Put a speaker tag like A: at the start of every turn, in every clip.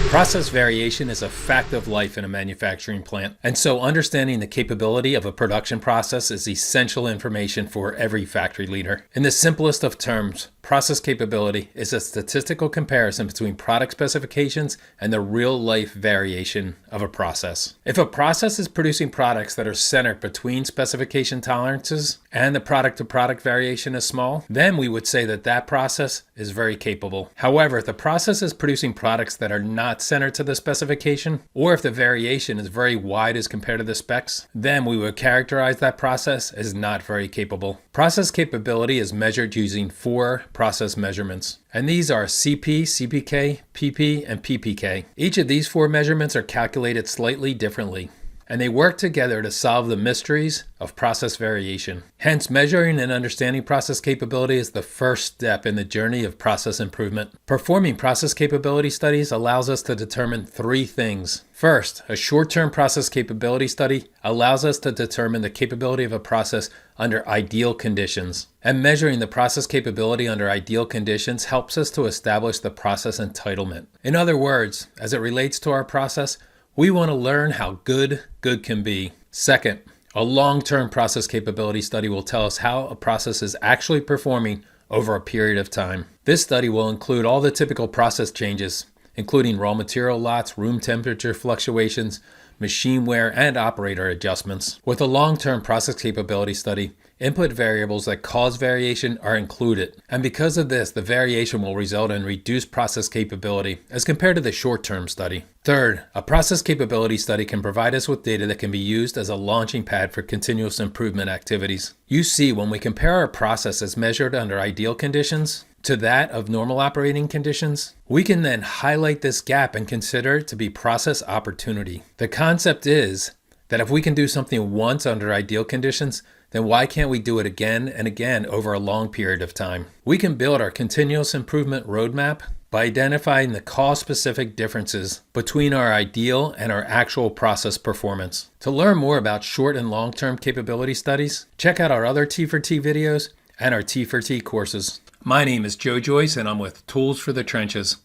A: Process variation is a fact of life in a manufacturing plant, and so understanding the capability of a production process is essential information for every factory leader. In the simplest of terms, process capability is a statistical comparison between product specifications and the real-life variation of a process. If a process is producing products that are centered between specification tolerances and the product-to-product variation is small, then we would say that that process is very capable. However, if the process is producing products that are not centered to the specification, or if the variation is very wide as compared to the specs, then we would characterize that process as not very capable. Process capability is measured using 4 process measurements, and these are CP, CPK, PP, and PPK. Each of these 4 measurements are calculated slightly differently, and they work together to solve the mysteries of process variation. Hence, measuring and understanding process capability is the first step in the journey of process improvement. Performing process capability studies allows us to determine 3 things. First, a short-term process capability study allows us to determine the capability of a process under ideal conditions. And measuring the process capability under ideal conditions helps us to establish the process entitlement. In other words, as it relates to our process, we want to learn how good can be. Second, a long-term process capability study will tell us how a process is actually performing over a period of time. This study will include all the typical process changes, including raw material lots, room temperature fluctuations, machine wear, and operator adjustments. With a long-term process capability study, input variables that cause variation are included, and because of this, the variation will result in reduced process capability as compared to the short-term study. Third, a process capability study can provide us with data that can be used as a launching pad for continuous improvement activities. You see, when we compare our process as measured under ideal conditions to that of normal operating conditions, we can then highlight this gap and consider it to be process opportunity. The concept is that if we can do something once under ideal conditions, then why can't we do it again and again over a long period of time? We can build our continuous improvement roadmap by identifying the cause-specific differences between our ideal and our actual process performance. To learn more about short and long-term capability studies, check out our other T4T videos and our T4T courses. My name is Joe Joyce, and I'm with Tools for the Trenches.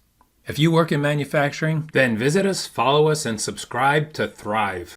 A: If you work in manufacturing, then visit us, follow us, and subscribe to thrive.